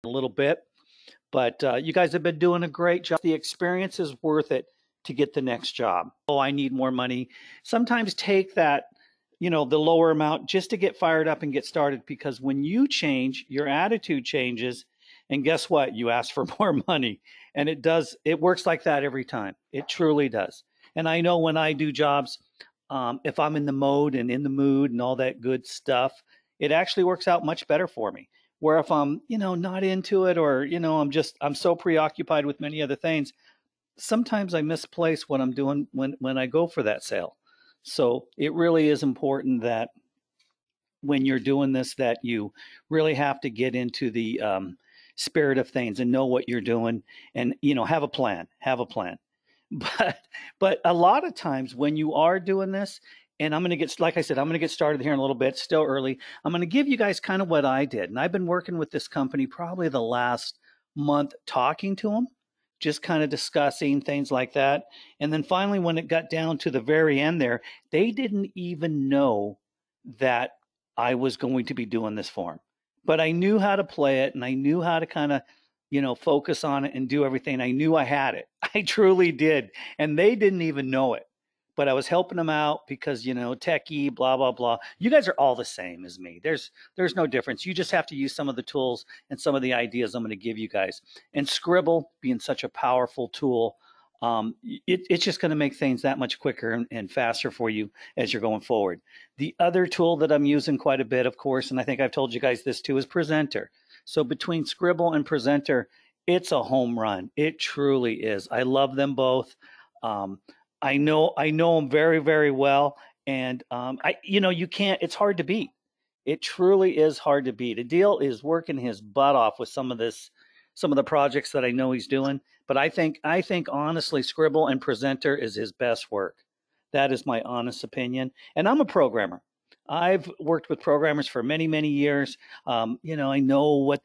a little bit. But you guys have been doing a great job. The experience is worth it to get the next job. Oh, I need more money. Sometimes take that, the lower amount just to get fired up and get started, because when you change, your attitude changes. And guess what? You ask for more money. And it works like that every time. It truly does. And I know when I do jobs, if I'm in the mode and in the mood and all that good stuff, it actually works out much better for me. Where if I'm, not into it, or, I'm so preoccupied with many other things, sometimes I misplace what I'm doing when I go for that sale. So it really is important that when you're doing this, that you really have to get into the spirit of things and know what you're doing, and, have a plan, But a lot of times when you are doing this, and I'm going to get, like I said, I'm going to get started here in a little bit, still early. I'm going to give you guys kind of what I did. And I've been working with this company probably the last month, talking to them, just kind of discussing things like that. And then finally, when it got down to the very end there, they didn't even know that I was going to be doing this for them. But I knew how to play it, and I knew how to kind of, focus on it and do everything. I knew I had it. I truly did. And they didn't even know it. But I was helping them out because, techie, blah, blah, blah. You guys are all the same as me. There's no difference. You just have to use some of the tools and some of the ideas I'm going to give you guys. And Sqribble being such a powerful tool, it's just going to make things that much quicker and faster for you as you're going forward. The other tool that I'm using quite a bit, of course, and I think I've told you guys this too, is Presenter. So between Sqribble and Presenter, it's a home run. It truly is. I love them both. I know them very, very well, and you can't. It's hard to beat. It truly is hard to beat. Adil is working his butt off with some of the projects that I know he's doing. But I think honestly, Sqribble and Presenter is his best work. That is my honest opinion. And I'm a programmer. I've worked with programmers for many, many years. I know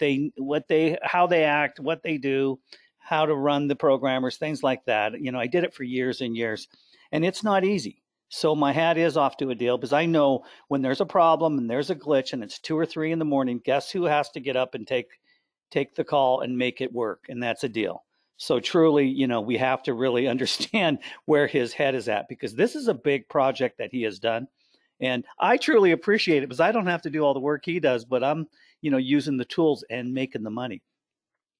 how they act, what they do, how to run the programmers, things like that. I did it for years and years, and it's not easy. So my hat is off to Adil, because I know when there's a problem and there's a glitch and it's 2 or 3 in the morning, guess who has to get up and take the call and make it work? And that's Adil. So truly, we have to really understand where his head is at, because this is a big project that he has done. And I truly appreciate it, because I don't have to do all the work he does, but I'm, using the tools and making the money.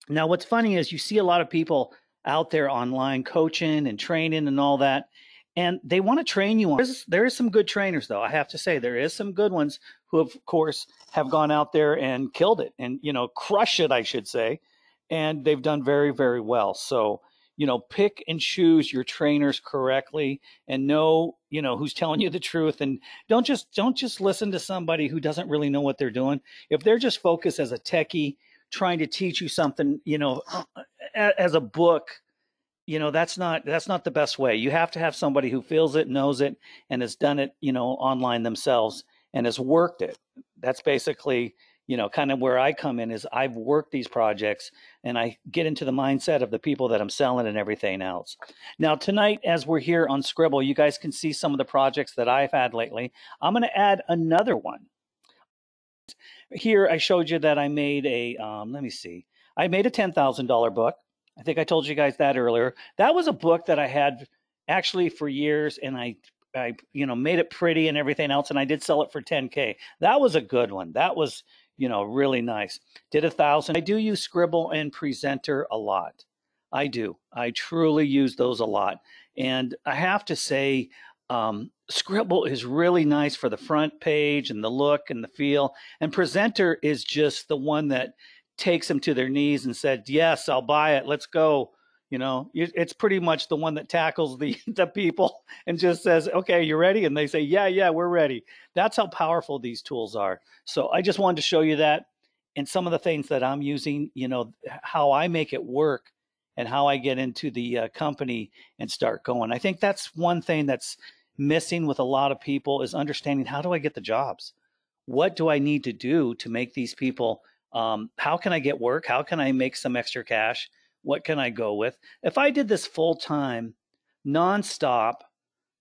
Now, what's funny is you see a lot of people out there online coaching and training and all that, and they want to train you on. There is some good trainers, though. I have to say there is some good ones who, of course, have gone out there and killed it and, crushed it, I should say. And they've done very, very well. So, pick and choose your trainers correctly, and know, who's telling you the truth. And don't just listen to somebody who doesn't really know what they're doing. If they're just focused as a techie, trying to teach you something, as a book, that's not the best way. You have to have somebody who feels it, knows it, and has done it, online themselves and has worked it. That's basically, kind of where I come in, is I've worked these projects and I get into the mindset of the people that I'm selling and everything else. Now, tonight, as we're here on Sqribble, you guys can see some of the projects that I've had lately. I'm going to add another one. Here, I showed you that I made let me see. I made a $10,000 book. I think I told you guys that earlier. That was a book that I had actually for years, and I made it pretty and everything else, and I did sell it for $10K. That was a good one. That was, really nice. Did 1,000. I do use Sqribble and Presenter a lot. I do. I truly use those a lot. And I have to say, Sqribble is really nice for the front page and the look and the feel. And Presenter is just the one that takes them to their knees and said, yes, I'll buy it. Let's go. It's pretty much the one that tackles the people and just says, okay, you ready? And they say, yeah, we're ready. That's how powerful these tools are. So I just wanted to show you that, and some of the things that I'm using, how I make it work and how I get into the company and start going. I think that's one thing that's missing with a lot of people, is understanding, how do I get the jobs? What do I need to do to make these people, how can I get work? How can I make some extra cash? What can I go with? If I did this full time, nonstop,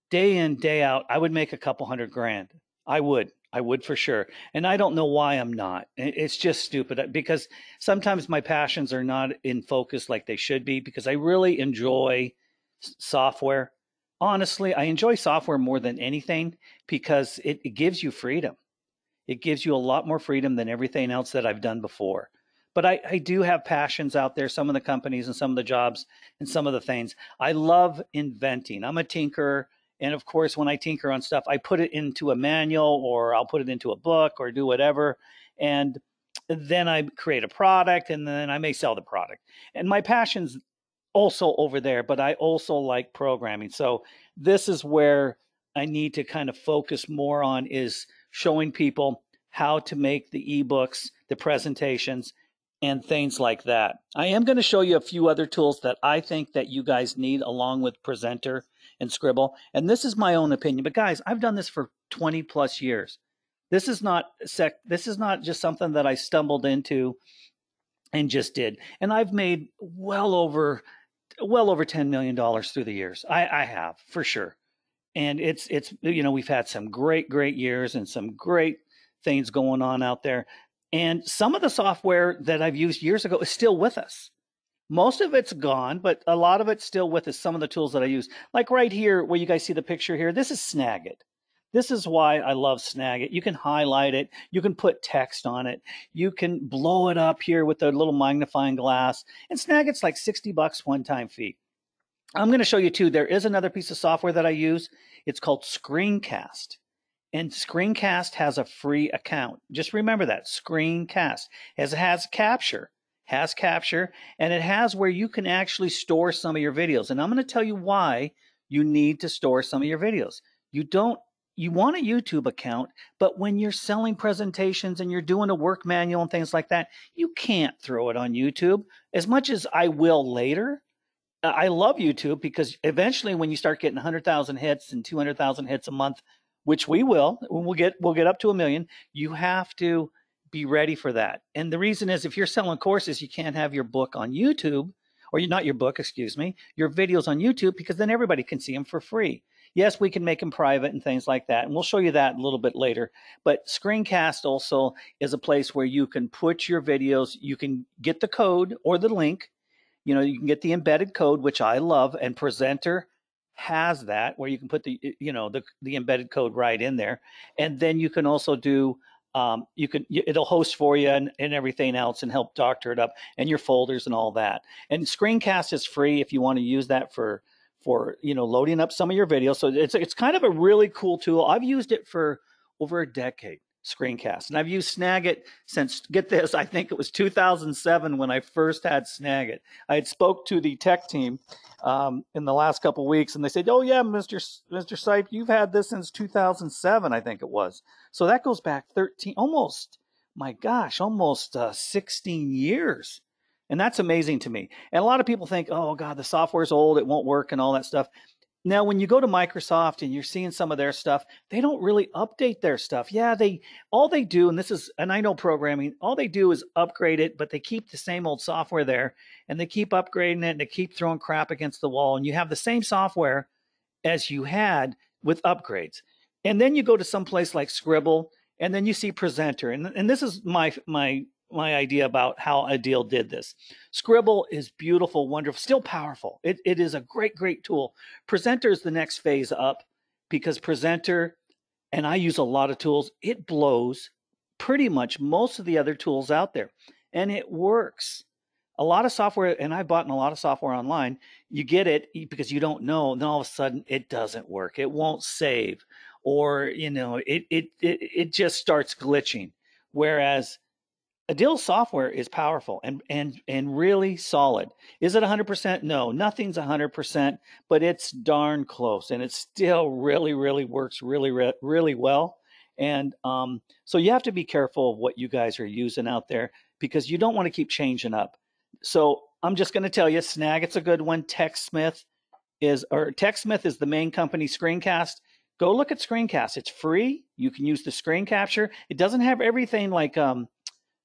day in, day out, I would make a couple $100,000. I would. I would for sure. And I don't know why I'm not. It's just stupid because sometimes my passions are not in focus like they should be because I really enjoy software. Honestly, I enjoy software more than anything because it gives you freedom. It gives you a lot more freedom than everything else that I've done before. But I do have passions out there, some of the companies and some of the jobs and some of the things. I love inventing. I'm a tinkerer. And of course, when I tinker on stuff, I put it into a manual or I'll put it into a book or do whatever. And then I create a product and then I may sell the product. And my passion's also over there, but I also like programming. So this is where I need to kind of focus more on is showing people how to make the ebooks, the presentations, and things like that. I am going to show you a few other tools that I think that you guys need along with Presenter and Sqribble. And this is my own opinion, but guys, I've done this for 20 plus years. This is not just something that I stumbled into and just did. And I've made well over $10 million through the years. I have for sure. And it's we've had some great years and some great things going on out there. And some of the software that I've used years ago is still with us. Most of it's gone, but a lot of it's still with us. Some of the tools that I use, like right here where you guys see the picture here, this is Snagit. This is why I love Snagit. You can highlight it. You can put text on it. You can blow it up here with a little magnifying glass. And Snagit's like $60 one-time fee. I'm going to show you too. There is another piece of software that I use. It's called Screencast. And Screencast has a free account. Just remember that, Screencast. It has capture, and it has where you can actually store some of your videos. And I'm going to tell you why you need to store some of your videos. You want a YouTube account, but when you're selling presentations and you're doing a work manual and things like that, you can't throw it on YouTube. As much as I will later, I love YouTube because eventually when you start getting 100,000 hits and 200,000 hits a month, which we'll get up to 1 million, you have to be ready for that. And the reason is if you're selling courses, you can't have your book on YouTube, or not your book, excuse me, your videos on YouTube, because then everybody can see them for free. Yes, we can make them private and things like that. And we'll show you that a little bit later. But Screencast also is a place where you can put your videos, you can get the code or the link. You can get the embedded code, which I love, and Presenter has that where you can put the embedded code right in there. And then you can also do, it'll host for you and everything else and help doctor it up and your folders and all that. And Screencast is free if you want to use that for loading up some of your videos. So it's kind of a really cool tool. I've used it for over a decade, Screencast. And I've used Snagit since, get this, I think it was 2007 when I first had Snagit. I had spoke to the tech team in the last couple of weeks, and they said, "Oh yeah, Mr. Sipe, you've had this since 2007, I think it was." So that goes back almost 16 years. And that's amazing to me. And a lot of people think, "Oh God, the software's old, it won't work," and all that stuff. Now, when you go to Microsoft and you're seeing some of their stuff, they don't really update their stuff. Yeah, all they do, and I know programming, all they do is upgrade it, but they keep the same old software there, and they keep upgrading it, and they keep throwing crap against the wall, and you have the same software as you had with upgrades. And then you go to some place like Sqribble, and then you see Presenter, and this is my idea about how Adil did this. Sqribble is beautiful, wonderful, still powerful. It is a great tool. Presenter is the next phase up because Presenter, and I use a lot of tools, it blows pretty much most of the other tools out there. And it works. A lot of software, and I bought a lot of software online, you get it because you don't know, and then all of a sudden it doesn't work. It won't save, or it just starts glitching. Whereas Adil's software is powerful and really solid. Is it 100%? No, nothing's 100%, but it's darn close, and it still really works really well. And so you have to be careful of what you guys are using out there because you don't want to keep changing up. So I'm just going to tell you, Snagit's a good one. TechSmith is the main company. Screencast. Go look at Screencast. It's free. You can use the screen capture. It doesn't have everything like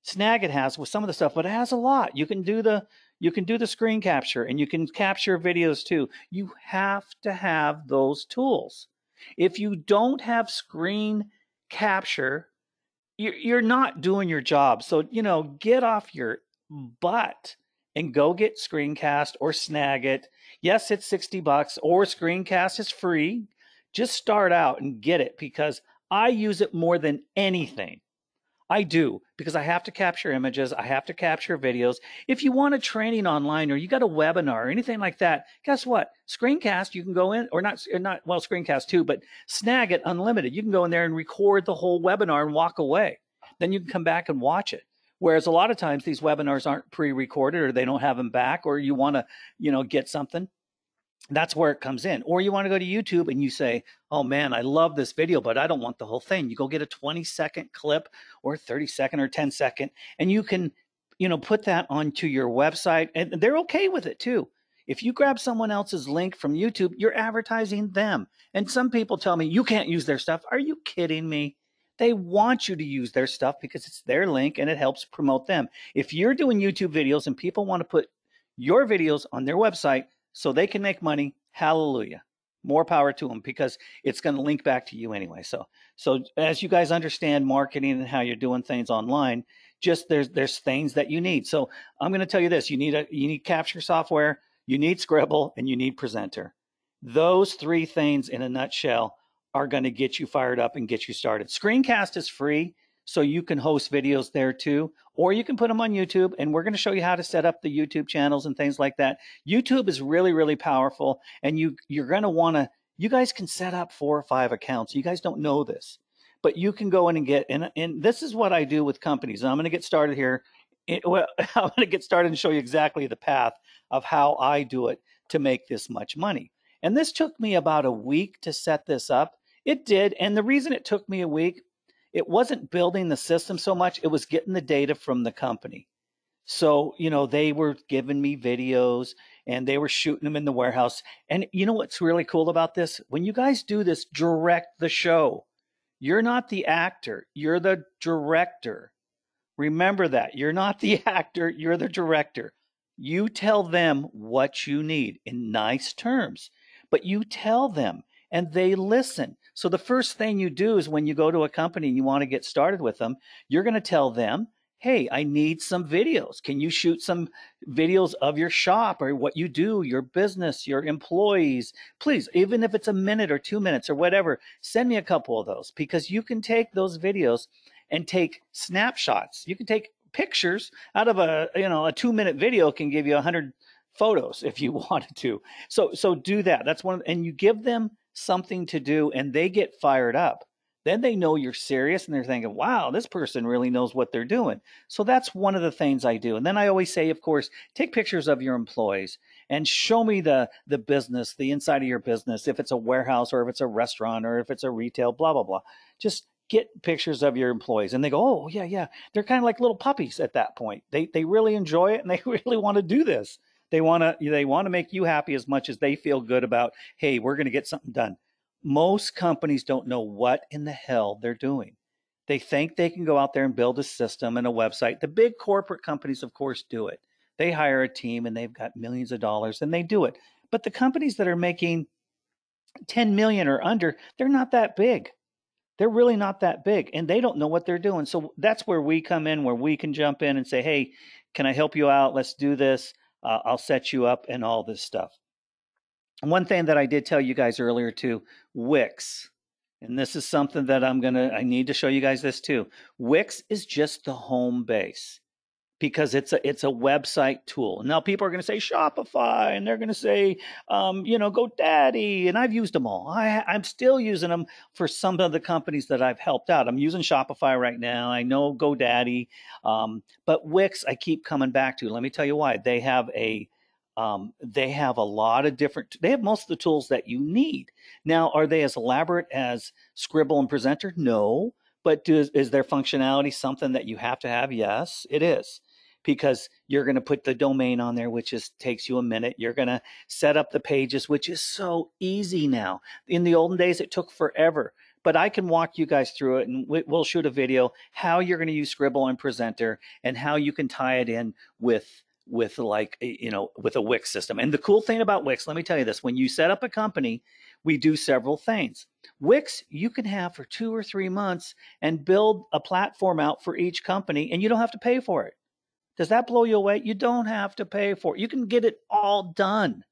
Snagit has with some of the stuff, but it has a lot. You can do the screen capture, and you can capture videos too. You have to have those tools. If you don't have screen capture, you're not doing your job. So, get off your butt and go get Screencast or Snagit. Yes, it's $60 or Screencast is free. Just start out and get it because I use it more than anything. I do because I have to capture images. I have to capture videos. If you want a training online or you got a webinar or anything like that, guess what? Screencast, you can go in or not, well, Screencast too, but Snagit Unlimited. You can go in there and record the whole webinar and walk away. Then you can come back and watch it. Whereas a lot of times these webinars aren't pre-recorded or they don't have them back or you want to, get something. That's where it comes in. Or you want to go to YouTube and you say, oh man, I love this video, but I don't want the whole thing. You go get a 20-second clip or 30-second or 10-second, and you can, put that onto your website. And they're okay with it too. If you grab someone else's link from YouTube, you're advertising them. And some people tell me, you can't use their stuff. Are you kidding me? They want you to use their stuff because it's their link and it helps promote them. If you're doing YouTube videos and people want to put your videos on their website, so they can make money, hallelujah. More power to them because it's going to link back to you anyway. So as you guys understand marketing and how you're doing things online, just there's things that you need. So I'm going to tell you this: you need capture software, you need Sqribble, and you need Presenter. Those three things in a nutshell are going to get you fired up and get you started. Screencast is free, so you can host videos there too, or you can put them on YouTube, and we're going to show you how to set up the YouTube channels and things like that. YouTube is really, really powerful, and you're going to want to, you guys can set up 4 or 5 accounts. You guys don't know this, but you can go in and get, and this is what I do with companies, and I'm going to get started here. I'm going to get started and show you exactly the path of how I do it to make this much money. And this took me about a week to set this up. It did, and the reason it took me a week, it wasn't building the system so much, it was getting the data from the company. So, they were giving me videos and they were shooting them in the warehouse. And you know what's really cool about this? When you guys do this, direct the show. You're not the actor, you're the director. Remember that. You're not the actor, you're the director. You tell them what you need in nice terms, but you tell them and they listen. So the first thing you do is when you go to a company and you want to get started with them, you're going to tell them, hey, I need some videos. Can you shoot some videos of your shop or what you do, your business, your employees? Please, even if it's a minute or 2 minutes or whatever, send me a couple of those because you can take those videos and take snapshots. You can take pictures out of a 2-minute video can give you 100 photos if you wanted to. So do that. That's one, and you give them something to do and they get fired up. Then they know you're serious and they're thinking, wow, this person really knows what they're doing. So that's one of the things I do. And then I always say, of course, take pictures of your employees and show me the business, the inside of your business, if it's a warehouse or if it's a restaurant or if it's a retail, blah, blah, blah. Just get pictures of your employees and they go, oh, yeah. They're kind of like little puppies at that point. They really enjoy it and they really want to do this. They want to make you happy as much as they feel good about, hey, we're going to get something done. Most companies don't know what in the hell they're doing. They think they can go out there and build a system and a website. The big corporate companies, of course, do it. They hire a team and they've got millions of dollars and they do it. But the companies that are making 10 million or under, they're not that big. They're really not that big and they don't know what they're doing. So that's where we come in, where we can jump in and say, hey, can I help you out? Let's do this. I'll set you up and all this stuff. One thing that I did tell you guys earlier too, Wix, and this is something that I need to show you guys this too. Wix is just the home base because it's a website tool. Now people are going to say Shopify and they're going to say, GoDaddy, and I've used them all. I'm still using them for some of the companies that I've helped out. I'm using Shopify right now. I know GoDaddy, but Wix I keep coming back to. Let me tell you why. They have a lot of different, they have most of the tools that you need. Now, are they as elaborate as Sqribble and Presenter? No, but is their functionality something that you have to have? Yes, it is. Because you're going to put the domain on there, which takes you a minute. You're going to set up the pages, which is so easy now. In the olden days, it took forever. But I can walk you guys through it, and we'll shoot a video how you're going to use Sqribble and Presenter and how you can tie it in with a Wix system. And the cool thing about Wix, let me tell you this, when you set up a company, we do several things. Wix, you can have for 2 or 3 months and build a platform out for each company, and you don't have to pay for it. Does that blow you away? You don't have to pay for it. You can get it all done.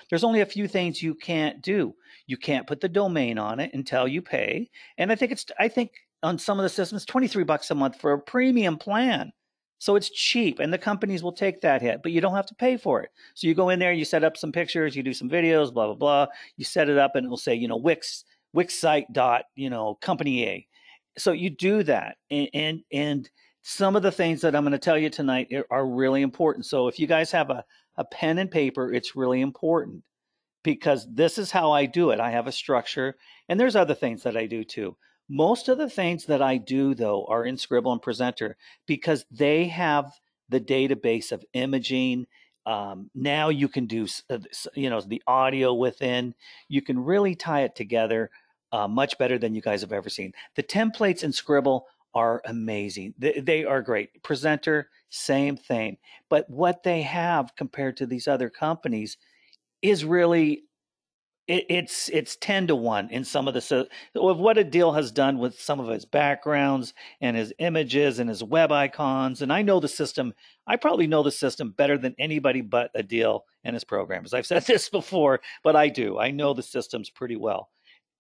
There's only a few things you can't do. You can't put the domain on it until you pay. And I think on some of the systems, $23 a month for a premium plan. So it's cheap, and the companies will take that hit, but you don't have to pay for it. So you go in there, you set up some pictures, you do some videos, blah, blah, blah. You set it up and it will say, Wix site dot, company A. So you do that. And some of the things that I'm going to tell you tonight are really important. So if you guys have a pen and paper, it's really important, because this is how I do it. I have a structure, and there's other things that I do too. Most of the things that I do, though, are in Sqribble and Presenter, because they have the database of imaging. Now you can do, the audio within. You can really tie it together much better than you guys have ever seen. The templates in Sqribble are amazing. They are great. Presenter, same thing. But what they have compared to these other companies is really, it's 10 to 1 in some of the, of what Adil has done with some of his backgrounds and his images and his web icons. And I probably know the system better than anybody but Adil and his programs. I've said this before, but I know the systems pretty well.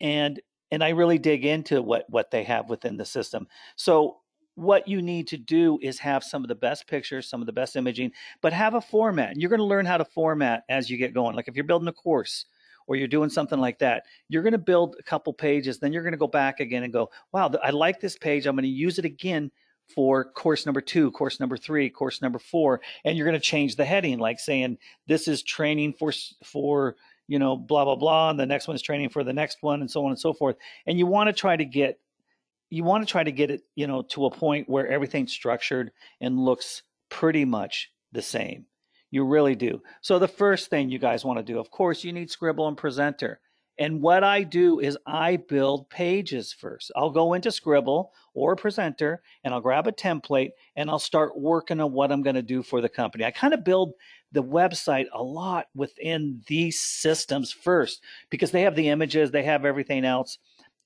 And I really dig into what they have within the system. So what you need to do is have some of the best pictures, some of the best imaging, but have a format. And you're going to learn how to format as you get going. Like if you're building a course or you're doing something like that, you're going to build a couple pages, then you're going to go back again and go, wow, I like this page. I'm going to use it again for course number 2, course number 3, course number 4. And you're going to change the heading, like saying, this is training for blah, blah, blah. And the next one is training for the next one, and so on and so forth. And you want to try to get it, to a point where everything's structured and looks pretty much the same. You really do. So the first thing you guys want to do, of course, you need Sqribble and Presenter. And what I do is I build pages first. I'll go into Sqribble or Presenter and I'll grab a template and I'll start working on what I'm going to do for the company. I kind of build the website a lot within these systems first, because they have the images, they have everything else,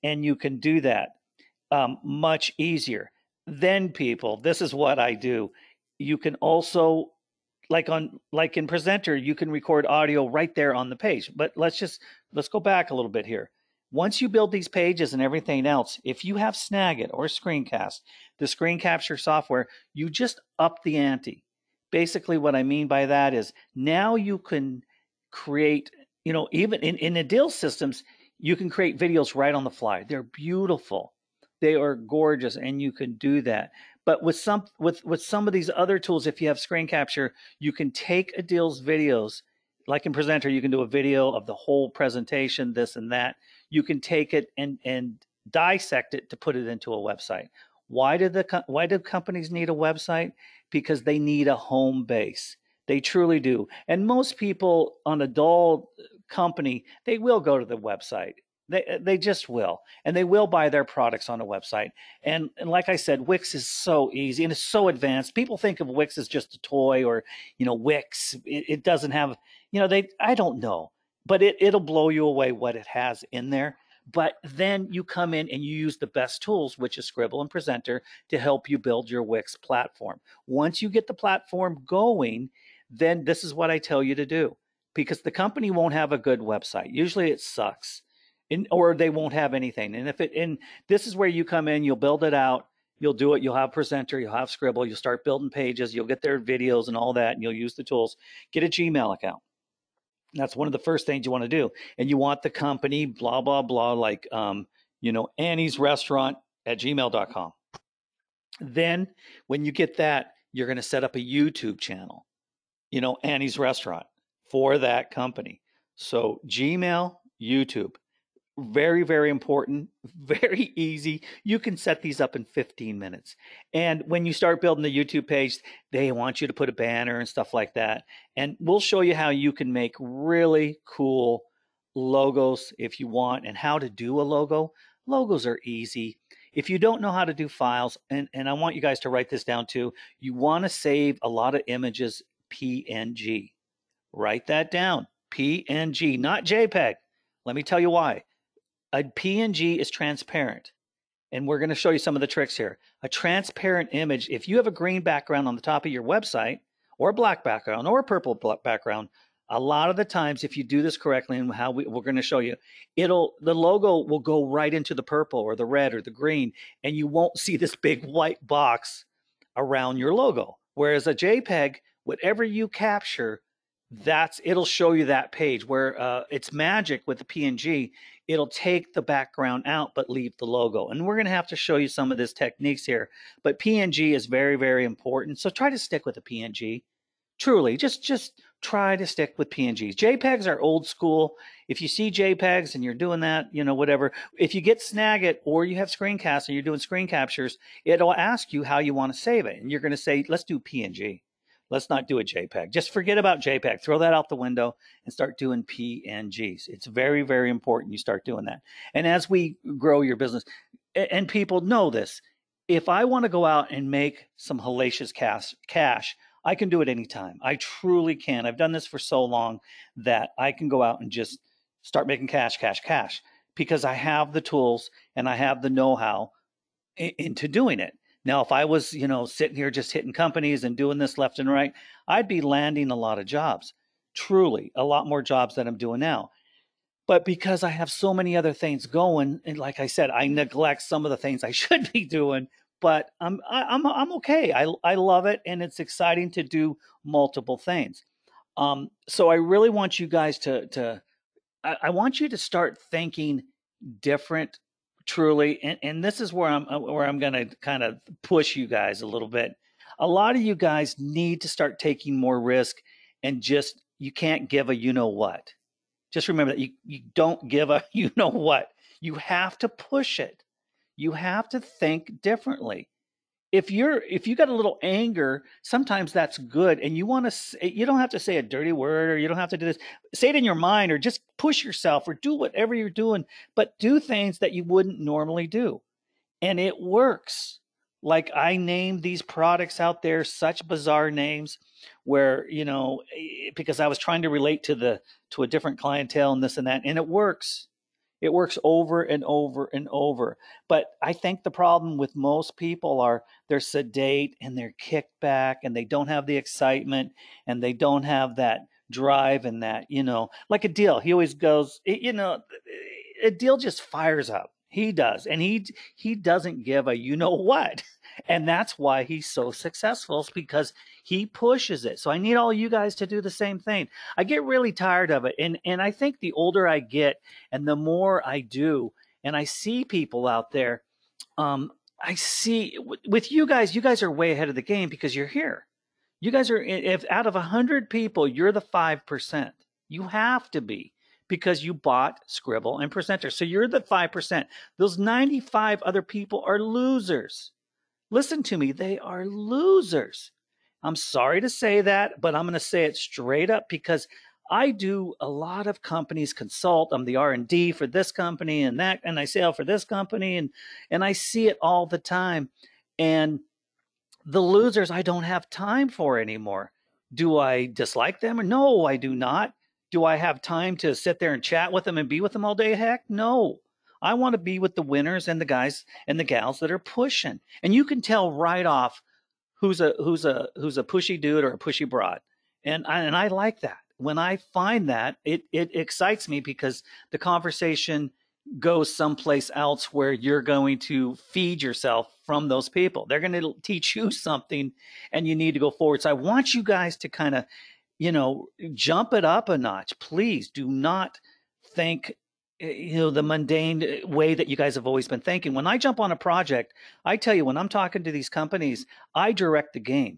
and you can do that much easier. Then, people, this is what I do. You can also, like in Presenter, you can record audio right there on the page. But let's go back a little bit here. Once you build these pages and everything else, if you have Snagit or Screencast, the screen capture software, you just up the ante. Basically, what I mean by that is now you can create, even in Adil systems, you can create videos right on the fly. They're beautiful. They are gorgeous, and you can do that. But with some of these other tools, if you have screen capture, you can take Adil's videos, like in Presenter, you can do a video of the whole presentation, this and that. You can take it and dissect it to put it into a website. Why do companies need a website? Because they need a home base. They truly do. And most people on a dull company, they will go to the website. They just will. And they will buy their products on a website. And like I said, Wix is so easy and it's so advanced. People think of Wix as just a toy, or, Wix. It doesn't have, I don't know. But it'll blow you away what it has in there. But then you come in and you use the best tools, which is Sqribble and Presenter, to help you build your Wix platform. Once you get the platform going, then this is what I tell you to do, because the company won't have a good website. Usually it sucks, or they won't have anything. And this is where you come in, you'll build it out, you'll do it, you'll have Presenter, you'll have Sqribble, you'll start building pages, you'll get their videos and all that, and you'll use the tools. Get a Gmail account. That's one of the first things you want to do. And you want the company, blah, blah, blah, like, Annie's Restaurant at gmail.com. Then when you get that, you're going to set up a YouTube channel, Annie's Restaurant, for that company. So Gmail, YouTube. Very, very important, very easy. You can set these up in 15 minutes. And when you start building the YouTube page, they want you to put a banner and stuff like that. And we'll show you how you can make really cool logos if you want, and how to do a logo. Logos are easy. If you don't know how to do files, and I want you guys to write this down too, you want to save a lot of images PNG. Write that down, PNG, not JPEG. Let me tell you why. A PNG is transparent. And we're going to show you some of the tricks here. A transparent image, if you have a green background on the top of your website, or a black background, or a purple background, a lot of the times, if you do this correctly, and how we're going to show you, the logo will go right into the purple or the red or the green, and you won't see this big white box around your logo. Whereas a JPEG, whatever you capture, it'll show you that page. Where it's magic with the PNG, it'll take the background out but leave the logo. And we're going to have to show you some of these techniques here. But PNG is very, very important. So try to stick with the PNG. Truly, just try to stick with PNGs. JPEGs are old school. If you see JPEGs and you're doing that, whatever. If you get Snagit or you have screencasts and you're doing screen captures, it'll ask you how you want to save it. And you're going to say, let's do PNG. Let's not do a JPEG. Just forget about JPEG. Throw that out the window and start doing PNGs. It's very, very important you start doing that. And as we grow your business, and people know this, if I want to go out and make some hellacious cash, I can do it anytime. I truly can. I've done this for so long that I can go out and just start making cash, because I have the tools and I have the know-how into doing it. Now, if I was, sitting here just hitting companies and doing this left and right, I'd be landing a lot of jobs, truly a lot more jobs than I'm doing now. But because I have so many other things going, and like I said, I neglect some of the things I should be doing, but I'm okay. I love it, and it's exciting to do multiple things. So I really want you guys I want you to start thinking different. Truly, and this is where I'm going to kind of push you guys a little bit. A lot of you guys need to start taking more risk, and you can't give a what. Just remember that you don't give a what. You have to push it. You have to think differently. If you got a little anger, sometimes that's good, and you don't have to say a dirty word, or you don't have to do this. Say it in your mind, or just push yourself, or do whatever you're doing, but do things that you wouldn't normally do. And it works. Like, I named these products out there such bizarre names where, because I was trying to relate to a different clientele and this and that, and it works. It works over and over and over. But I think the problem with most people are they're sedate and they're kicked back, and they don't have the excitement, and they don't have that drive, and that, like a deal. He always goes, a deal just fires up. He does. And he doesn't give a what. And that's why he's so successful, is because he pushes it. So I need all you guys to do the same thing. I get really tired of it. And I think the older I get and the more I do, and I see people out there, I see with you guys are way ahead of the game because you're here. You guys are, if out of 100 people, you're the 5%. You have to be, because you bought Sqribble and Presenter. So you're the 5%. Those 95 other people are losers. Listen to me, they are losers. I'm sorry to say that, but I'm going to say it straight up, because I do a lot of companies consult. I'm the R&D for this company and that, and I sell for this company, and I see it all the time. And the losers I don't have time for anymore. Do I dislike them? No, I do not. Do I have time to sit there and chat with them and be with them all day? Heck, no. I want to be with the winners and the guys and the gals that are pushing. And you can tell right off who's a pushy dude or a pushy broad. And I like that. When I find that, it excites me, because the conversation goes someplace else where you're going to feed yourself from those people. They're going to teach you something, and you need to go forward. So I want you guys to kind of, jump it up a notch. Please do not think, the mundane way that you guys have always been thinking. When I jump on a project, I tell you, when I'm talking to these companies, I direct the game,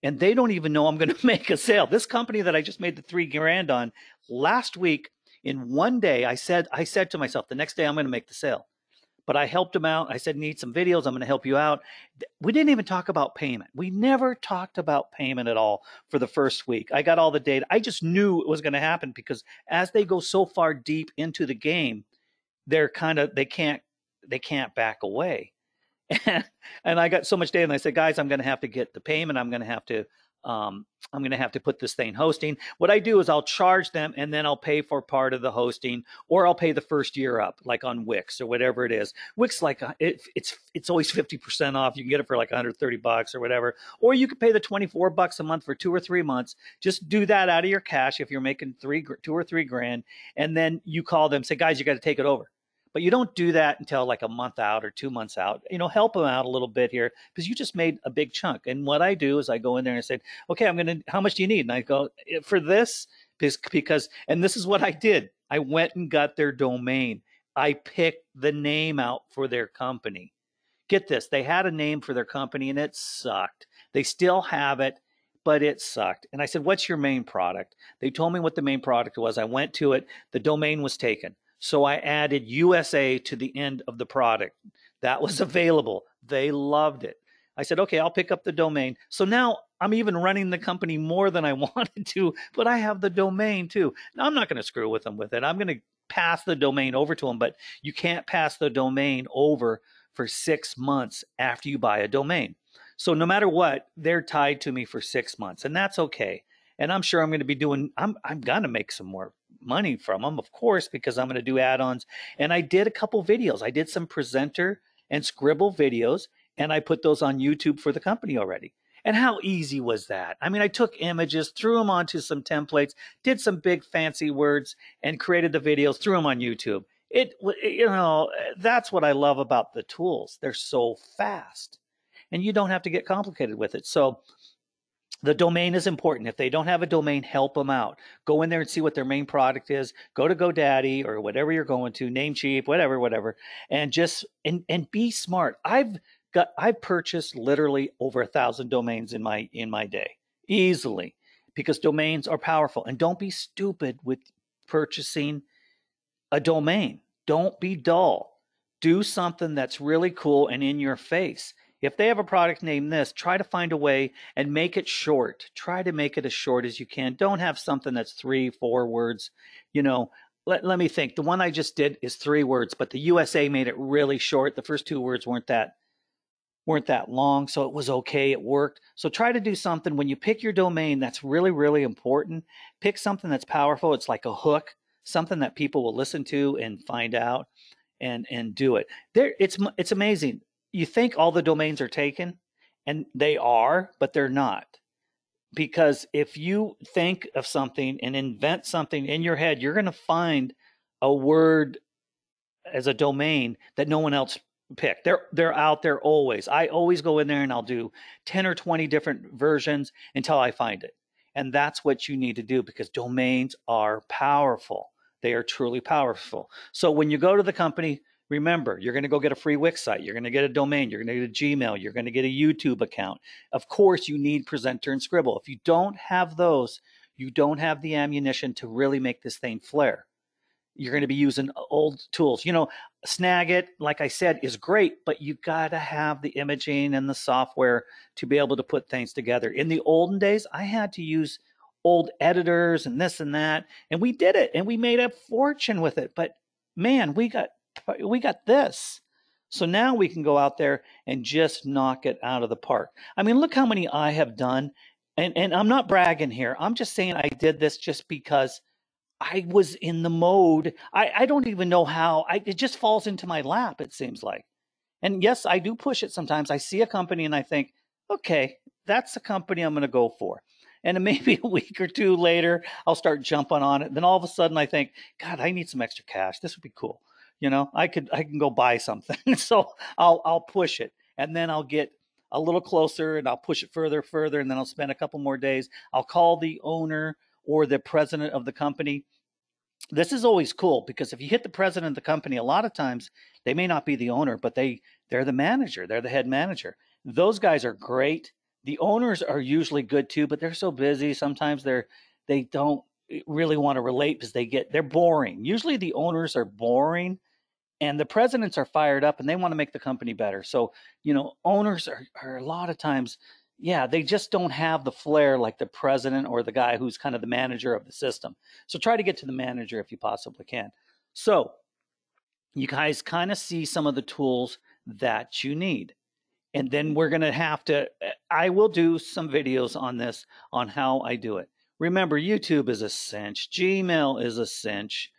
and they don't even know I'm going to make a sale. This company that I just made the $3,000 on last week, in one day, I said to myself, the next day I'm going to make the sale. But I helped them out. I said, need some videos. I'm going to help you out. We didn't even talk about payment. We never talked about payment at all for the first week. I got all the data. I just knew it was going to happen, because as they go so far deep into the game, they can't back away. And I got so much data, and I said, guys, I'm going to have to get the payment. I'm going to have to I'm going to have to put this thing hosting. What I do is I'll charge them and then I'll pay for part of the hosting, or I'll pay the first year up, like on Wix or whatever it is. Wix, like it's always 50% off. You can get it for like $130 or whatever, or you can pay the $24 a month for 2 or 3 months. Just do that out of your cash if you're making 2 or 3 grand, and then you call them, say, guys, you got to take it over. But you don't do that until like a month out or 2 months out. Help them out a little bit here because you just made a big chunk. And what I do is I go in there and I say, okay, how much do you need? And I go, for this, because, and this is what I did. I went and got their domain. I picked the name out for their company. Get this, they had a name for their company and it sucked. They still have it, but it sucked. And I said, what's your main product? They told me what the main product was. I went to it. The domain was taken. So I added USA to the end of the product. That was available. They loved it. I said, okay, I'll pick up the domain. So now I'm even running the company more than I wanted to, but I have the domain too. Now I'm not going to screw with them with it. I'm going to pass the domain over to them, but you can't pass the domain over for 6 months after you buy a domain. So no matter what, they're tied to me for 6 months, and that's okay. And I'm sure I'm going to be doing, I'm going to make some more money from them, of course, because I'm going to do add-ons. And I did a couple videos. I did some presenter and Sqribble videos, and I put those on YouTube for the company already. And how easy was that? I mean, I took images, threw them onto some templates, did some big fancy words, and created the videos, threw them on YouTube. That's what I love about the tools. They're so fast, and you don't have to get complicated with it. So the domain is important. If they don't have a domain, help them out. Go in there and see what their main product is. Go to GoDaddy or whatever you're going to, Namecheap, whatever, and just and be smart. I've purchased literally over 1,000 domains in my day, easily, because domains are powerful. And don't be stupid with purchasing a domain. Don't be dull. Do something that's really cool and in your face. If they have a product named this, try to find a way and make it short. Try to make it as short as you can. Don't have something that's 3, 4 words. Let me think. The one I just did is 3 words, but the USA made it really short. The first 2 words weren't that long, so it was okay. It worked. So try to do something when you pick your domain that's really, really important. Pick something that's powerful. It's like a hook, something that people will listen to and find out and do it. It's amazing. You think all the domains are taken, and they are, but they're not. Because if you think of something and invent something in your head, you're going to find a word as a domain that no one else picked. They're out there always. I always go in there and I'll do 10 or 20 different versions until I find it. And that's what you need to do, because domains are powerful. They are truly powerful. So when you go to the company, remember, you're going to go get a free Wix site. You're going to get a domain. You're going to get a Gmail. You're going to get a YouTube account. Of course, you need Presenter and Sqribble. If you don't have those, you don't have the ammunition to really make this thing flare. You're going to be using old tools. Snagit, like I said, is great, but you got to have the imaging and the software to be able to put things together. In the olden days, I had to use old editors and this and that, and we did it, and we made a fortune with it. But man, we got this. So now we can go out there and just knock it out of the park. I mean, look how many I have done. And I'm not bragging here. I'm just saying I did this just because I was in the mode. I don't even know how. It just falls into my lap, it seems like. And yes, I do push it sometimes. I see a company and I think, okay, that's the company I'm going to go for. And maybe a week or 2 later, I'll start jumping on it. Then all of a sudden I think, God, I need some extra cash. This would be cool. I can go buy something. So I'll push it, and then I'll get a little closer and I'll push it further, and then I'll spend a couple more days. I'll call the owner or the president of the company. This is always cool, because if you hit the president of the company, a lot of times they may not be the owner, but they're the manager. They're the head manager. Those guys are great. The owners are usually good too, but they're so busy. Sometimes they don't really want to relate because they're boring. Usually the owners are boring, and the presidents are fired up and they want to make the company better. So, owners are a lot of times, they just don't have the flair like the president or the guy who's kind of the manager of the system. So try to get to the manager if you possibly can. So you guys kind of see some of the tools that you need. And then we're going to have to, I will do some videos on this, on how I do it. Remember, YouTube is a cinch. Gmail is a cinch.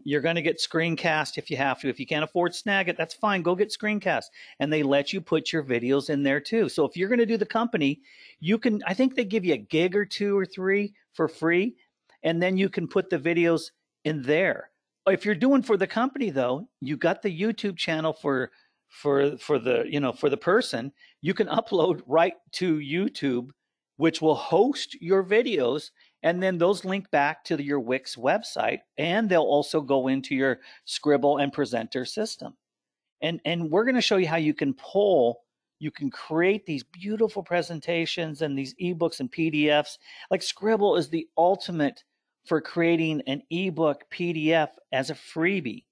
You're going to get screencast if you have to. If you can't afford Snagit, that's fine. Go get screencast. And they let you put your videos in there too. So if you're going to do the company, you can, I think they give you a gig or 2 or 3 for free. And then you can put the videos in there. If you're doing for the company though, you got the YouTube channel for the person. You can upload right to YouTube, which will host your videos, and then those link back to your Wix website, and they'll also go into your Sqribble and Presenter system. And we're going to show you how you can create these beautiful presentations and these ebooks and PDFs. Like Sqribble is the ultimate for creating an ebook PDF as a freebie.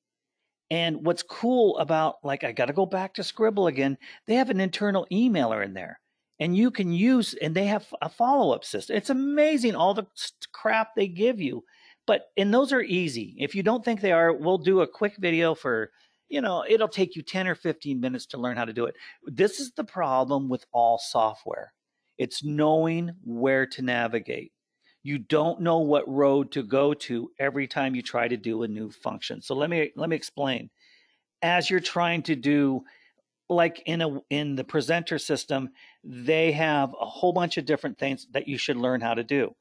And what's cool about, like, I got to go back to Sqribble again, they have an internal emailer in there. And you can use, and they have a follow-up system. It's amazing all the crap they give you. And those are easy. If you don't think they are, we'll do a quick video for, it'll take you 10 or 15 minutes to learn how to do it. This is the problem with all software. It's knowing where to navigate. You don't know what road to go to every time you try to do a new function. So let me explain. As you're trying to do, like in the presenter system, they have a whole bunch of different things that you should learn how to do.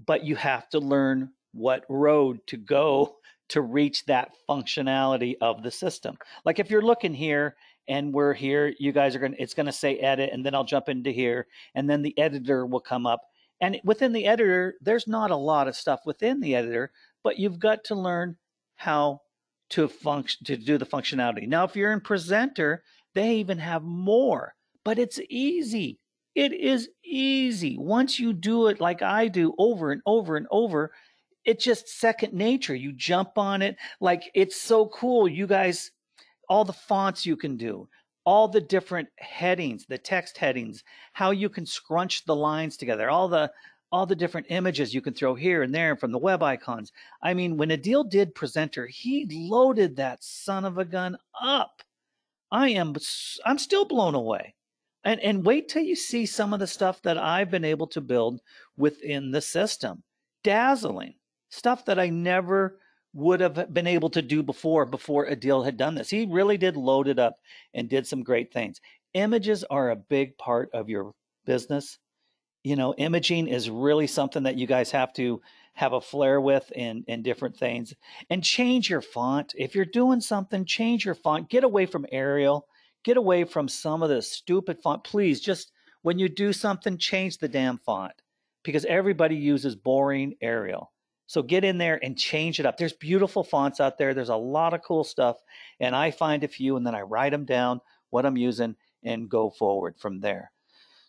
But you have to learn what road to go to reach that functionality of the system. Like if you're looking here and we're here, you guys are it's going to say edit, and then I'll jump into here, and then the editor will come up. And within the editor, there's not a lot of stuff within the editor, but you've got to learn how to do the functionality. Now, if you're in Presenter, they even have more, but it's easy. It is easy. Once you do it like I do over and over and over, it's just second nature. You jump on it. Like, it's so cool. You guys, all the fonts you can do, all the different headings, the text headings, how you can scrunch the lines together, all the different images you can throw here and there from the web icons. I mean, when Adil did Presenter, he loaded that son of a gun up. I'm still blown away. And wait till you see some of the stuff that I've been able to build within the system. Dazzling. Stuff that I never would have been able to do before Adil had done this. He really did load it up and did some great things. Images are a big part of your business. Imaging is really something that you guys have to have a flair with and different things. And change your font. If you're doing something, change your font. Get away from Arial. Get away from some of the stupid font. Please, just when you do something, change the damn font, because everybody uses boring Arial. So get in there and change it up. There's beautiful fonts out there. There's a lot of cool stuff. And I find a few, and then I write them down, what I'm using, and go forward from there.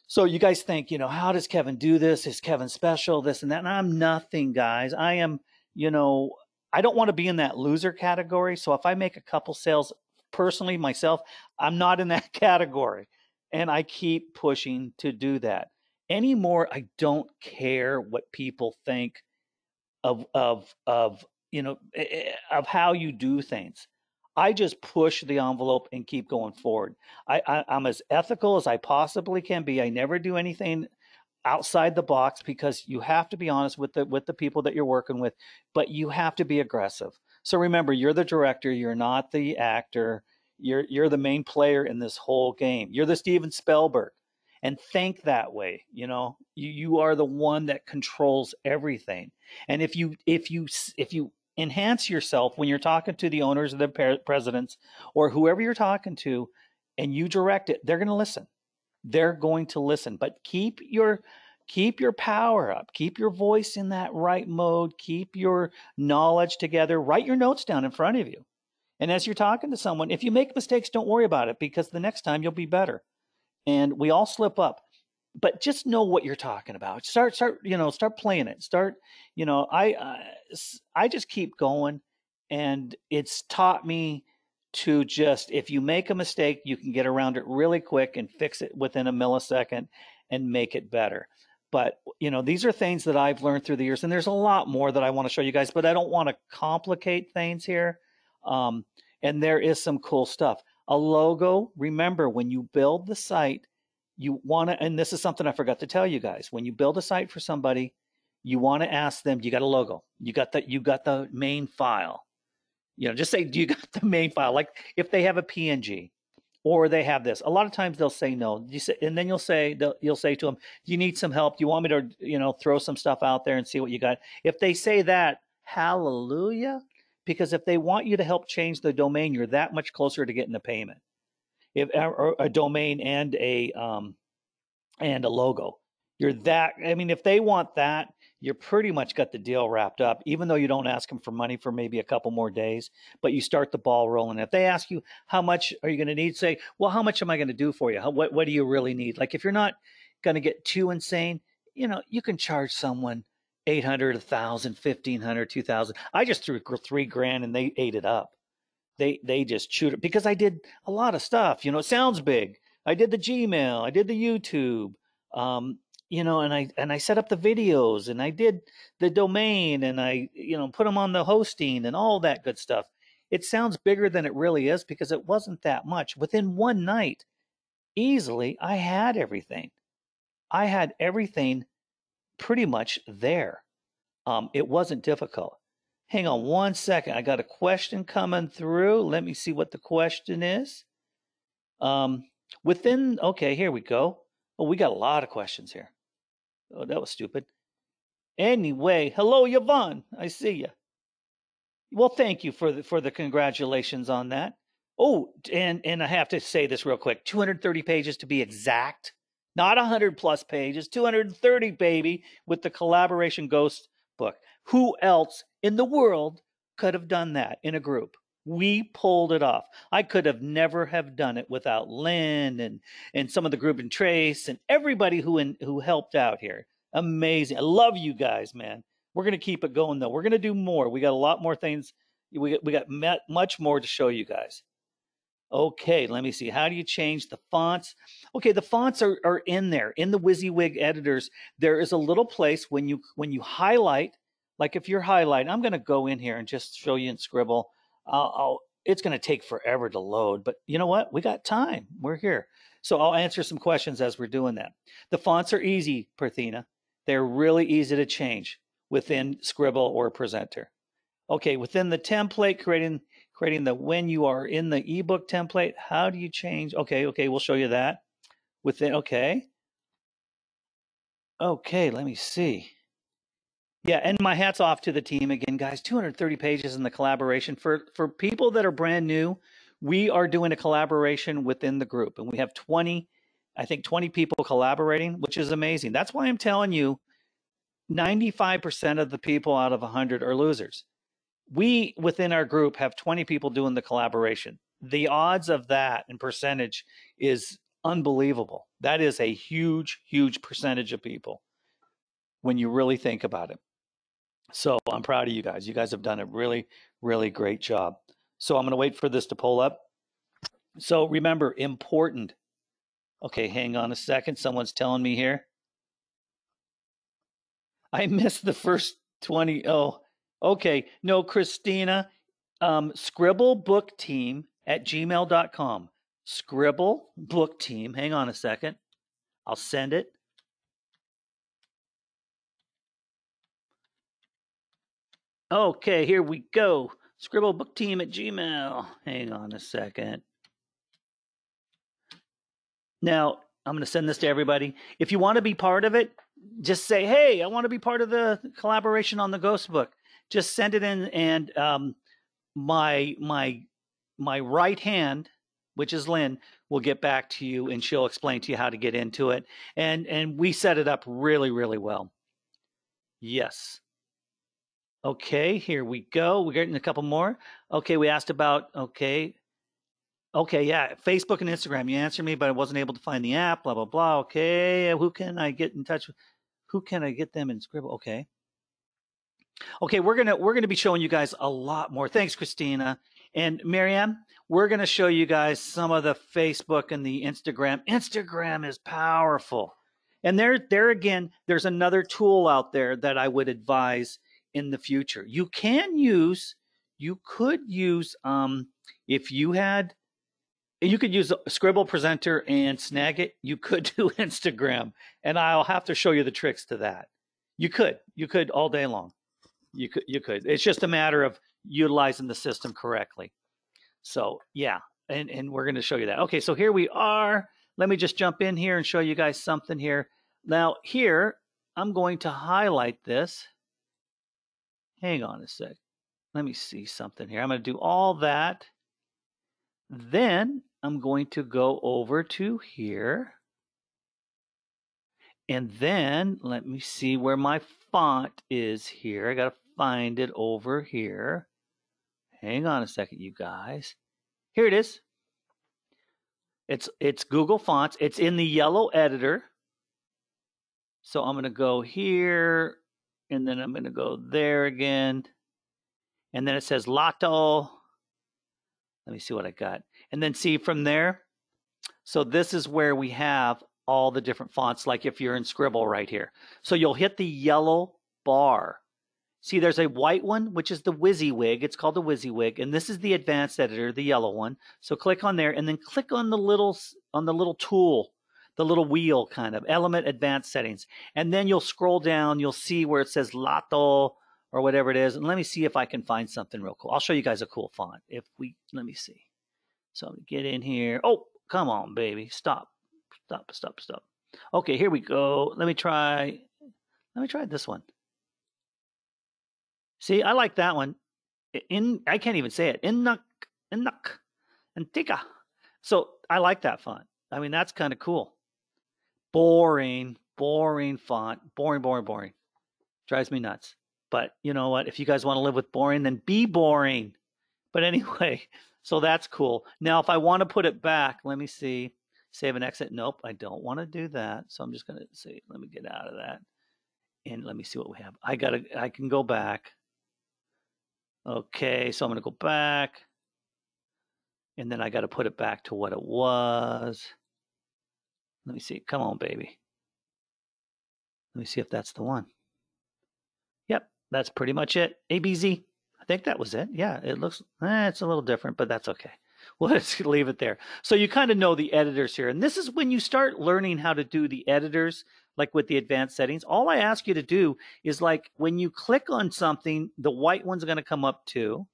So you guys think, how does Kevin do this? Is Kevin special? This and that. And I'm nothing, guys. I am, I don't want to be in that loser category. So if I make a couple sales personally myself, I'm not in that category. And I keep pushing to do that. Anymore, I don't care what people think of how you do things. I just push the envelope and keep going forward. I'm as ethical as I possibly can be. I never do anything outside the box, because you have to be honest with the people that you're working with, but you have to be aggressive. So remember, you're the director. You're not the actor. You're the main player in this whole game. You're the Steven Spielberg. And think that way. You are the one that controls everything. And if you enhance yourself when you're talking to the owners or the presidents or whoever you're talking to, and you direct it, they're going to listen. They're going to listen. But keep your power up. Keep your voice in that right mode. Keep your knowledge together. Write your notes down in front of you. And as you're talking to someone, if you make mistakes, don't worry about it, because the next time you'll be better. And we all slip up, but just know what you're talking about. Start playing it. I just keep going, and it's taught me to just, if you make a mistake, you can get around it really quick and fix it within a millisecond and make it better. But, these are things that I've learned through the years, and there's a lot more that I want to show you guys, but I don't want to complicate things here. And there is some cool stuff. A logo, remember, when you build the site, you want to, and this is something I forgot to tell you guys, when you build a site for somebody, you want to ask them, do you got a logo? You got the main file. Just say, do you got the main file? Like if they have a PNG or they have this, a lot of times they'll say no. And then you'll say to them, do you need some help? Do you want me to, throw some stuff out there and see what you got? If they say that, hallelujah, because if they want you to help change the domain, you're that much closer to getting a payment. If a domain and a logo, if they want that, you're pretty much got the deal wrapped up, even though you don't ask them for money for maybe a couple more days, but you start the ball rolling. If they ask you, how much are you going to need? Say, well, how much am I going to do for you? What do you really need? Like if you're not going to get too insane, you can charge someone 800, 1,000, 1,500, 2,000. I just threw $3,000 and they ate it up. They just chewed it because I did a lot of stuff. It sounds big. I did the Gmail, I did the YouTube, and I set up the videos, and I did the domain, and I put them on the hosting and all that good stuff. It sounds bigger than it really is because it wasn't that much. Within one night, easily, I had everything. I had everything pretty much there. It wasn't difficult. Hang on one second. I got a question coming through. Let me see what the question is. Okay, here we go. Oh, we got a lot of questions here. Oh, that was stupid. Anyway, hello, Yvonne. I see you. Well, thank you for the congratulations on that. Oh, and I have to say this real quick. 230 pages to be exact. Not 100 plus pages. 230, baby, with the Collaboration Ghost book. Who else in the world could have done that in a group? We pulled it off. I could have never have done it without Lynn and some of the group and Trace and everybody who helped out here. Amazing. I love you guys, man. We're going to keep it going, though. We're going to do more. We got a lot more things. We got much more to show you guys. Okay, let me see. How do you change the fonts? Okay, the fonts are in there. In the WYSIWYG editors, there is a little place when you highlight, like if you're highlighting, I'm going to go in here and just show you in Sqribble. It's going to take forever to load, but you know what? We got time. We're here. So I'll answer some questions as we're doing that. The fonts are easy, Parthena. They're really easy to change within Sqribble or Presenter. Okay, within the template, creating when you are in the ebook template, how do you change? Okay, we'll show you that. Okay, let me see. Yeah, and my hat's off to the team again, guys. 230 pages in the collaboration. For people that are brand new, we are doing a collaboration within the group, and we have 20 people collaborating, which is amazing. That's why I'm telling you, 95% of the people out of 100 are losers. We, within our group, have 20 people doing the collaboration. The odds of that in percentage is unbelievable. That is a huge, huge percentage of people when you really think about it. So I'm proud of you guys. You guys have done a really, really great job. So I'm going to wait for this to pull up. So remember, important. Okay, hang on a second. Someone's telling me here. I missed the first 20. Oh, okay. No, Christina, sqribblebookteam@gmail.com. Sqribble Book Team. Hang on a second. I'll send it. Okay, here we go. Sqribblebookteam@gmail. Hang on a second. Now, I'm going to send this to everybody. If you want to be part of it, just say, hey, I want to be part of the collaboration on the Ghost book. Just send it in, and my right hand, which is Lynn, will get back to you, and she'll explain to you how to get into it. And we set it up really, really well. Yes. Okay, here we go. We're getting a couple more. Okay, we asked about, okay, yeah, Facebook and Instagram. You answered me, but I wasn't able to find the app, blah, blah, blah. Okay, who can I get in touch with? Who can I get them in Sqribble? Okay. Okay, we're gonna be showing you guys a lot more. Thanks, Christina. And Marianne, we're gonna show you guys some of the Facebook and the Instagram. Instagram is powerful. And there again, there's another tool out there that I would advise in the future. You could use, if you had, you could use Sqribble Presenter and Snagit. You could do Instagram, and I'll have to show you the tricks to that. You could all day long. You could. It's just a matter of utilizing the system correctly. So yeah, and we're going to show you that. Okay, so here we are. Let me just jump in here and show you guys something here. Now here, I'm going to highlight this. Hang on a sec. Let me see something here. I'm going to do all that. Then I'm going to go over to here. And then let me see where my font is here. I got to find it over here. Hang on a second, you guys. Here it is. It's Google Fonts. It's in the yellow editor. So I'm going to go here, and then I'm going to go there again. And then it says Lotto. Let me see what I got. And then see from there. So this is where we have all the different fonts, like if you're in Sqribble right here. So you'll hit the yellow bar. See, there's a white one, which is the WYSIWYG. It's called the WYSIWYG, and this is the advanced editor, the yellow one. So click on there, and then click on the little tool, the little wheel kind of, Element Advanced Settings. And then you'll scroll down, you'll see where it says Lotto or whatever it is. And let me see if I can find something real cool. I'll show you guys a cool font. Let me see. So I'm gonna get in here. Oh, come on, baby. Stop. Okay, here we go. Let me try this one. See, I like that one. I can't even say it. Antica. So I like that font. I mean, that's kind of cool. Boring font. Boring. Drives me nuts. But you know what? If you guys want to live with boring, then be boring. But anyway, so that's cool. Now, if I want to put it back, let me see. Save and exit. Nope, I don't want to do that. So I'm just going to say, let me get out of that. And let me see what we have. I can go back. Okay, so I'm going to go back. And then I got to put it back to what it was. Let me see. Come on, baby. Let me see if that's the one. Yep, that's pretty much it. ABZ. I think that was it. Yeah, it looks, it's a little different, but that's okay. We'll just leave it there. So you kind of know the editors here. And this is when you start learning how to do the editors, like with the advanced settings. All I ask you to do is, like, when you click on something, the white one's going to come up too.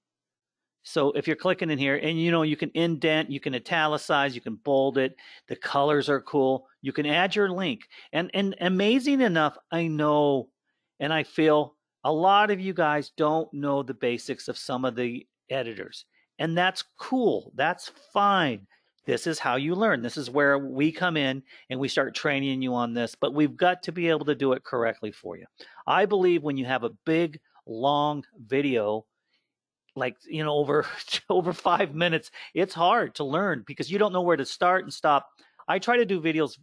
So if you're clicking in here, and you can indent, you can italicize, you can bold it. The colors are cool. You can add your link. And amazing enough, I know, and I feel a lot of you guys don't know the basics of some of the editors. And that's cool. That's fine. This is how you learn. This is where we come in and we start training you on this. But we've got to be able to do it correctly for you. I believe when you have a big, long video, like, over 5 minutes, it's hard to learn because you don't know where to start and stop. I try to do videos,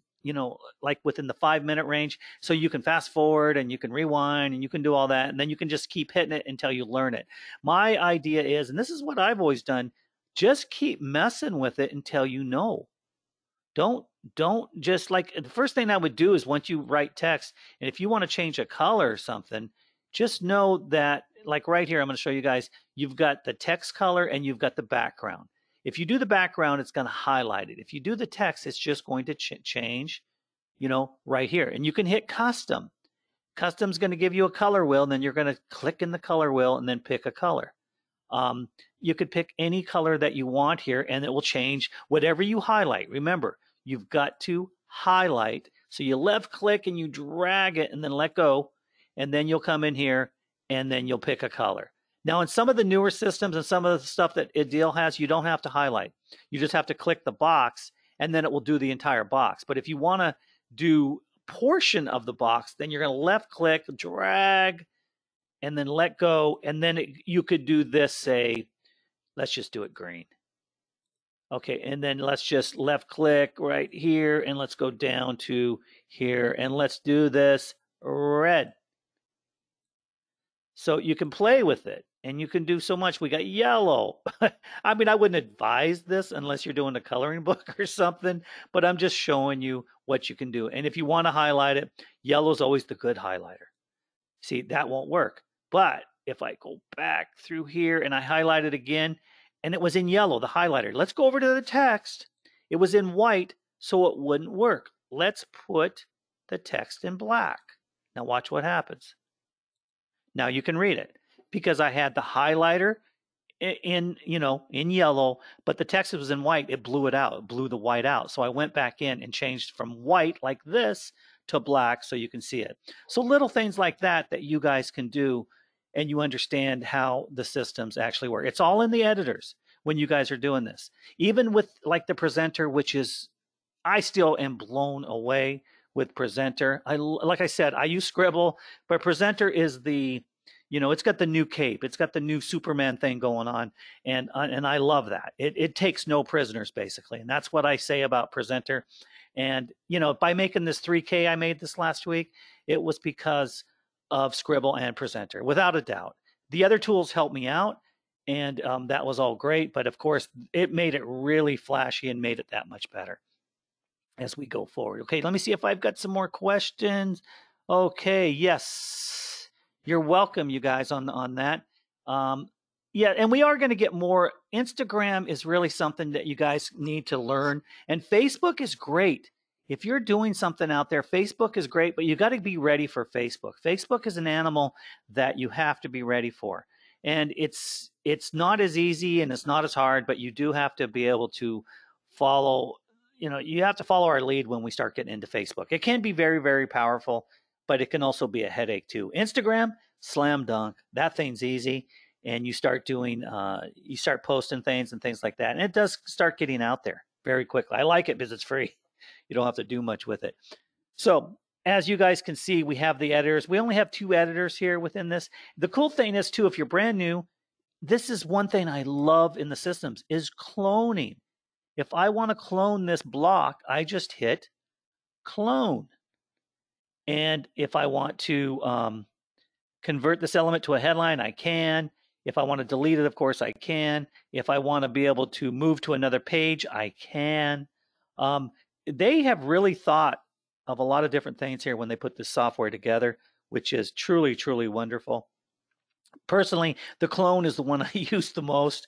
like within the 5-minute range, so you can fast forward and you can rewind and you can do all that, and then you can just keep hitting it until you learn it. My idea is, and this is what I've always done, just keep messing with it until you know. Don't just, like, the first thing I would do is, once you write text, and if you want to change a color or something, just know that, like right here, I'm going to show you guys, you've got the text color and you've got the background. If you do the background, it's going to highlight it. If you do the text, it's just going to change, right here. And you can hit custom. Custom's going to give you a color wheel, and then you're going to click in the color wheel and then pick a color. You could pick any color that you want here, and it will change whatever you highlight. Remember, you've got to highlight. So you left click and you drag it and then let go, and then you'll come in here and then you'll pick a color. Now, in some of the newer systems and some of the stuff that Ideal has, you don't have to highlight. You just have to click the box, and then it will do the entire box. But if you want to do a portion of the box, then you're going to left click, drag, and then let go. And then you could do this, say, let's just do it green. Okay, and then let's just left click right here, and let's go down to here, and let's do this red. So you can play with it, and you can do so much. We got yellow. I mean, I wouldn't advise this unless you're doing a coloring book or something, but I'm just showing you what you can do. And if you want to highlight it, yellow is always the good highlighter. See, that won't work. But if I go back through here and I highlight it again, and it was in yellow, the highlighter. Let's go over to the text. It was in white, so it wouldn't work. Let's put the text in black. Now watch what happens. Now you can read it because I had the highlighter in yellow, but the text was in white. It blew it out. It blew the white out. So I went back in and changed from white like this to black so you can see it. So little things like that you guys can do, and you understand how the systems actually work. It's all in the editors when you guys are doing this. Even with like the presenter, which is, I still am blown away with presenter. Like I said, I use Sqribble, but presenter is the, it's got the new cape. It's got the new Superman thing going on. And I love that. It takes no prisoners, basically. And that's what I say about presenter. And, by making this 3K I made this last week, it was because of Sqribble and presenter, without a doubt. The other tools helped me out, and that was all great. But, of course, it made it really flashy and made it that much better as we go forward. Okay, let me see if I've got some more questions. Okay, yes. You're welcome, you guys, on that. Yeah, and we are going to get more. Instagram is really something that you guys need to learn. And Facebook is great. If you're doing something out there, Facebook is great, but you got to be ready for Facebook. Facebook is an animal that you have to be ready for. And it's not as easy and it's not as hard, but you do have to be able to follow, you have to follow our lead when we start getting into Facebook. It can be very, very powerful, but it can also be a headache too. Instagram, slam dunk. That thing's easy. And you start doing, you start posting things and things like that. And it does start getting out there very quickly. I like it because it's free. You don't have to do much with it. So as you guys can see, we have the editors. We only have 2 editors here within this. The cool thing is too, if you're brand new, this is one thing I love in the systems is cloning. If I want to clone this block, I just hit clone. And if I want to convert this element to a headline, I can. If I want to delete it, of course, I can. If I want to be able to move to another page, I can. They have really thought of a lot of different things here when they put this software together, which is truly, truly wonderful. Personally, the clone is the one I use the most.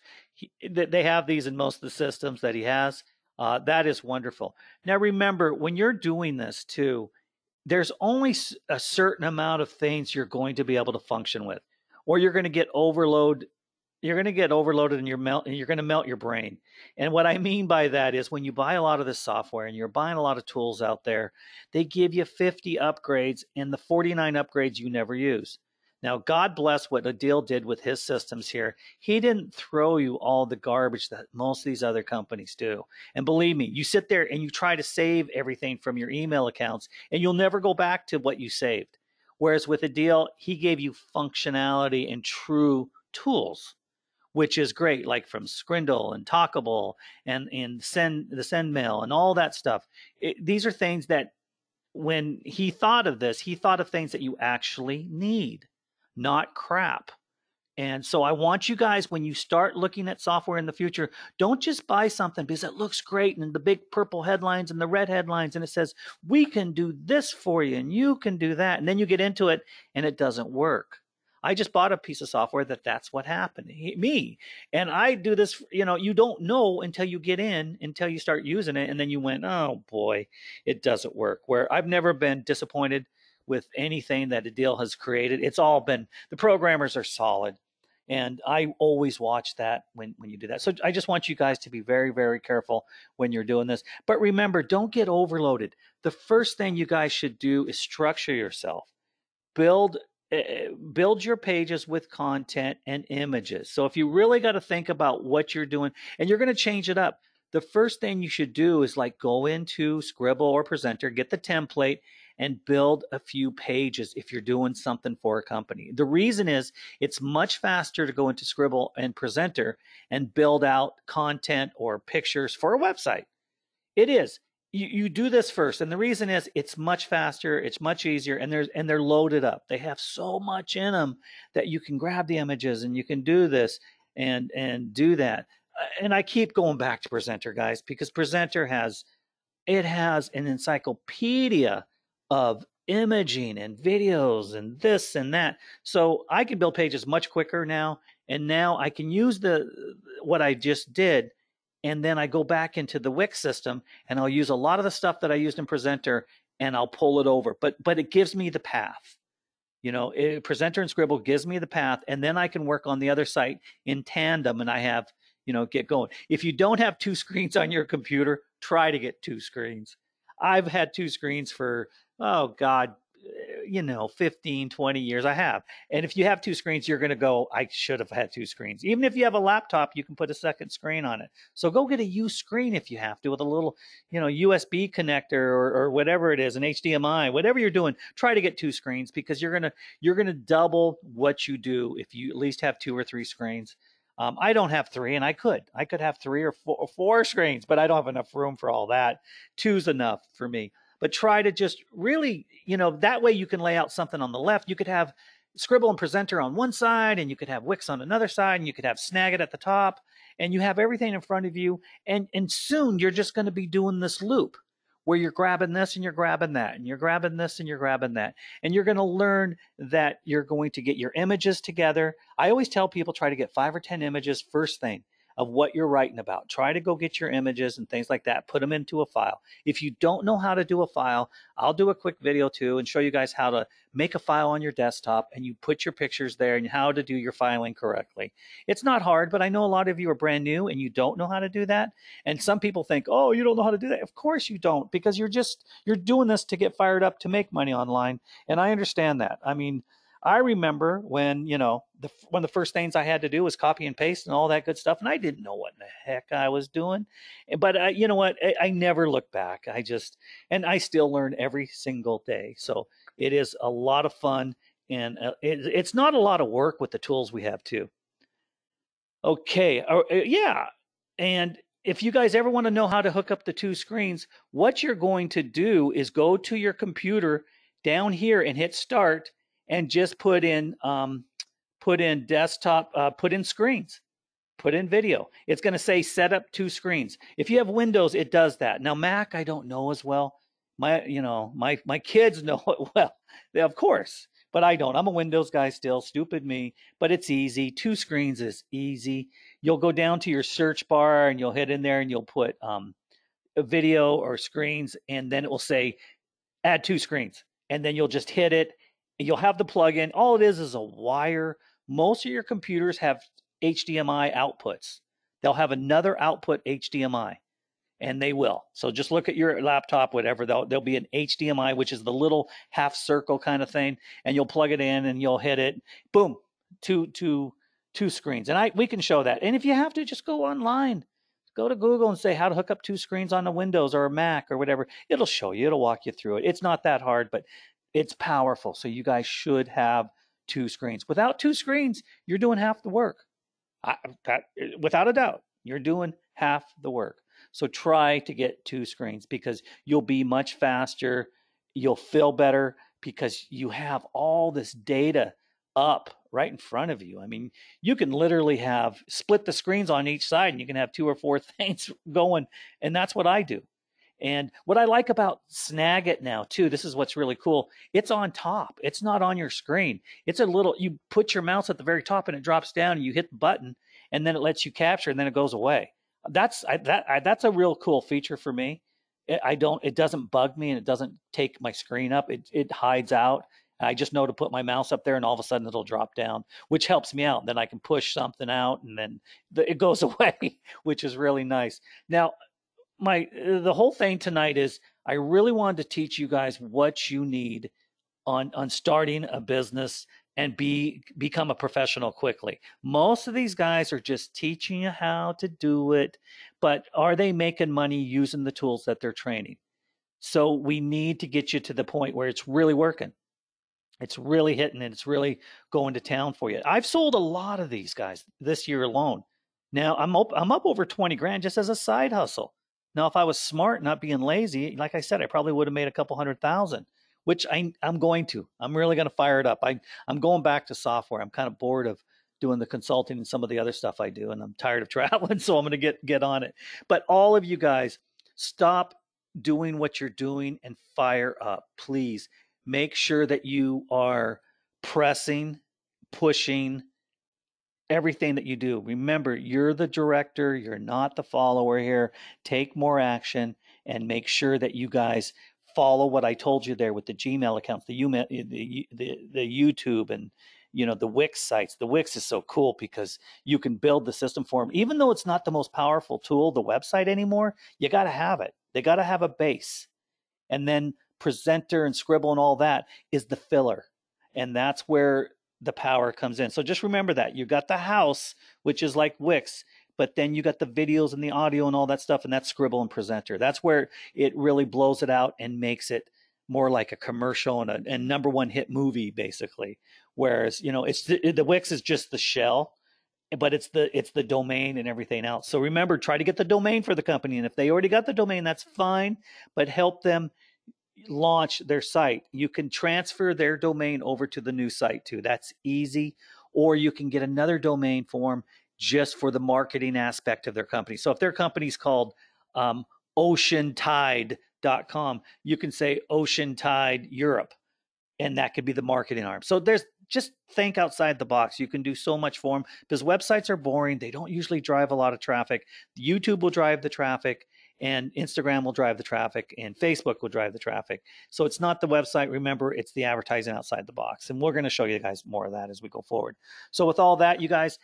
They have these in most of the systems that he has. That is wonderful. Now, remember, when you're doing this too, there's only a certain amount of things you're going to be able to function with, or you're going to get overloaded. You're going to get overloaded and you're going to melt your brain. And what I mean by that is when you buy a lot of this software and you're buying a lot of tools out there, they give you 50 upgrades and the 49 upgrades you never use. Now, God bless what Adil did with his systems here. He didn't throw you all the garbage that most of these other companies do. And believe me, you sit there and you try to save everything from your email accounts and you'll never go back to what you saved. Whereas with Adil, he gave you functionality and true tools, which is great, like from Sqribble and Talkable and the send mail and all that stuff. These are things that when he thought of this, he thought of things that you actually need, not crap. And so I want you guys, when you start looking at software in the future, don't just buy something because it looks great and the big purple headlines and the red headlines and it says, we can do this for you and you can do that. And then you get into it and it doesn't work. I just bought a piece of software that's what happened. Me. And I do this, you don't know until you get in, until you start using it. And then you went, oh boy, it doesn't work. Where I've never been disappointed with anything that Adil has created. It's all been, the programmers are solid. And I always watch that when you do that. So I just want you guys to be very, very careful when you're doing this. But remember, don't get overloaded. The first thing you guys should do is structure yourself. Build your pages with content and images. So if you really got to think about what you're doing and you're going to change it up, the first thing you should do is like go into Sqribble or Presenter, get the template and build a few pages if you're doing something for a company. The reason is it's much faster to go into Sqribble and Presenter and build out content or pictures for a website. It is. You do this first, and the reason is it's much faster, it's much easier, and they're loaded up. They have so much in them that you can grab the images and you can do this and do that. And I keep going back to Presenter, guys, because Presenter has an encyclopedia of imaging and videos and this and that. So I can build pages much quicker now, and now I can use what I just did and then I go back into the Wix system and I'll use a lot of the stuff that I used in Presenter and I'll pull it over. But it gives me the path. Presenter and Sqribble gives me the path, and then I can work on the other site in tandem, and I have, get going. If you don't have two screens on your computer, try to get two screens. I've had two screens for, oh God, 15, 20 years. I have. And if you have two screens, you're going to go, I should have had two screens. Even if you have a laptop, you can put a second screen on it. So go get a U screen if you have to, with a little, USB connector or whatever it is, an HDMI, whatever you're doing, try to get two screens, because you're going to double what you do if you at least have two or three screens. I don't have three, and I could have three or four screens, but I don't have enough room for all that. Two's enough for me. But try to just really, that way you can lay out something on the left. You could have Sqribble and Presenter on one side, and you could have Wix on another side, and you could have Snagit at the top, and you have everything in front of you. And soon you're just going to be doing this loop where you're grabbing this and you're grabbing that, and you're grabbing this and you're grabbing that. And you're going to learn that you're going to get your images together. I always tell people, try to get 5 or 10 images first thing of what you're writing about. Try to go get your images and things like that. Put them into a file. If you don't know how to do a file, I'll do a quick video too and show you guys how to make a file on your desktop, and you put your pictures there and how to do your filing correctly. It's not hard, but I know a lot of you are brand new and you don't know how to do that. And some people think, oh, you don't know how to do that. Of course you don't, because you're doing this to get fired up to make money online. And I understand that. I mean, I remember when, one of the first things I had to do was copy and paste and all that good stuff. And I didn't know what in the heck I was doing. But you know what? I never look back. And I still learn every single day. So it is a lot of fun. And it's not a lot of work with the tools we have too. Okay. Yeah. And if you guys ever want to know how to hook up the two screens, what you're going to do is go to your computer down here and hit start, and just put in desktop, put in screens, put in video. It's going to say set up two screens. If you have Windows, it does that. Now Mac, I don't know as well. My kids know it well, of course, but I don't. I'm a Windows guy still, stupid me, but it's easy. Two screens is easy. You'll go down to your search bar and you'll hit in there and you'll put a video or screens, and then it will say add two screens, and then you'll just hit it. You'll have the plugin. All it is a wire. Most of your computers have HDMI outputs. They'll have another output HDMI, and they will. So just look at your laptop, whatever. There'll be an HDMI, which is the little half circle kind of thing, and you'll plug it in and you'll hit it. Boom, two screens. And we can show that. And if you have to, just go online. Go to Google and say how to hook up two screens on a Windows or a Mac or whatever. It'll show you. It'll walk you through it. It's not that hard, but it's powerful. So you guys should have two screens. Without two screens, you're doing half the work. Without a doubt, you're doing half the work. So try to get two screens, because you'll be much faster. You'll feel better because you have all this data up right in front of you. I mean, you can literally split the screens on each side, and you can have 2 or 4 things going. And that's what I do. And what I like about Snagit now too, this is what's really cool. It's on top. It's not on your screen. It's you put your mouse at the very top and it drops down, and you hit the button, and then it lets you capture, and then it goes away. That's a real cool feature for me. It doesn't bug me, and it doesn't take my screen up. It hides out. I just know to put my mouse up there, and all of a sudden it'll drop down, which helps me out. Then I can push something out, and then it goes away, which is really nice. Now, the whole thing tonight is I really wanted to teach you guys what you need on starting a business and become a professional quickly. Most of these guys are just teaching you how to do it, but are they making money using the tools that they're training? So we need to get you to the point where it's really working. It's really hitting, and it's really going to town for you. I've sold a lot of these guys this year alone. Now I'm up over 20 grand just as a side hustle. Now, if I was smart, not being lazy, like I said, I probably would have made a couple $100,000, which I'm going to. I'm really going to fire it up. I'm going back to software. I'm kind of bored of doing the consulting and some of the other stuff I do, and I'm tired of traveling, so I'm going to get on it. But all of you guys, stop doing what you're doing and fire up. Please make sure that you are pressing, pushing, everything that you do. Remember, you're the director, you're not the follower here. Take more action and make sure that you guys follow what I told you there with the Gmail accounts, the YouTube, and the Wix sites. The Wix is so cool because you can build the system for them. Even though it's not the most powerful tool, the website anymore, you got to have it. They got to have a base. And then Presenter and Sqribble and all that is the filler. And that's where the power comes in. So just remember that. You got the house, which is like Wix, but then you got the videos and the audio and all that stuff, and that's Sqribble and Presenter. That's where it really blows it out and makes it more like a commercial and a number one hit movie, basically. Whereas, it's the Wix is just the shell, but it's the domain and everything else. So remember, try to get the domain for the company. And if they already got the domain, that's fine, but help them launch their site. You can transfer their domain over to the new site too. That's easy. Or you can get another domain for them just for the marketing aspect of their company. So if their company's called oceantide.com, you can say Ocean Tide Europe, and that could be the marketing arm. So just think outside the box. You can do so much for them because websites are boring. They don't usually drive a lot of traffic. YouTube will drive the traffic, and Instagram will drive the traffic, and Facebook will drive the traffic. So it's not the website. Remember, it's the advertising outside the box. And we're going to show you guys more of that as we go forward. So with all that, you guys,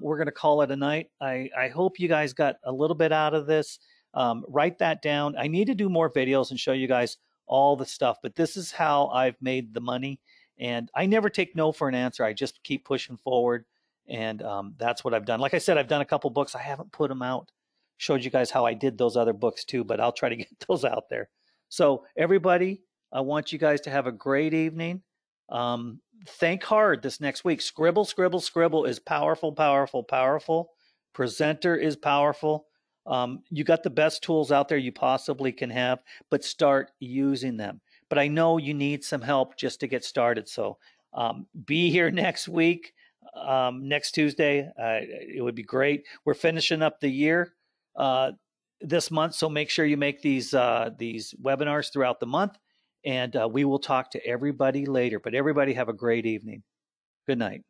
we're going to call it a night. I hope you guys got a little bit out of this. Write that down. I need to do more videos and show you guys all the stuff, but this is how I've made the money. And I never take no for an answer. I just keep pushing forward. And that's what I've done. Like I said, I've done a couple books. I haven't put them out. Showed you guys how I did those other books too, but I'll try to get those out there. So everybody, I want you guys to have a great evening. Think hard this next week. Sqribble, Sqribble, Sqribble is powerful, powerful, powerful. Presenter is powerful. You got the best tools out there you possibly can have, but start using them. But I know you need some help just to get started. So be here next week, next Tuesday. It would be great. We're finishing up the year this month, so make sure you make these webinars throughout the month, and we will talk to everybody later. But everybody have a great evening. Good night.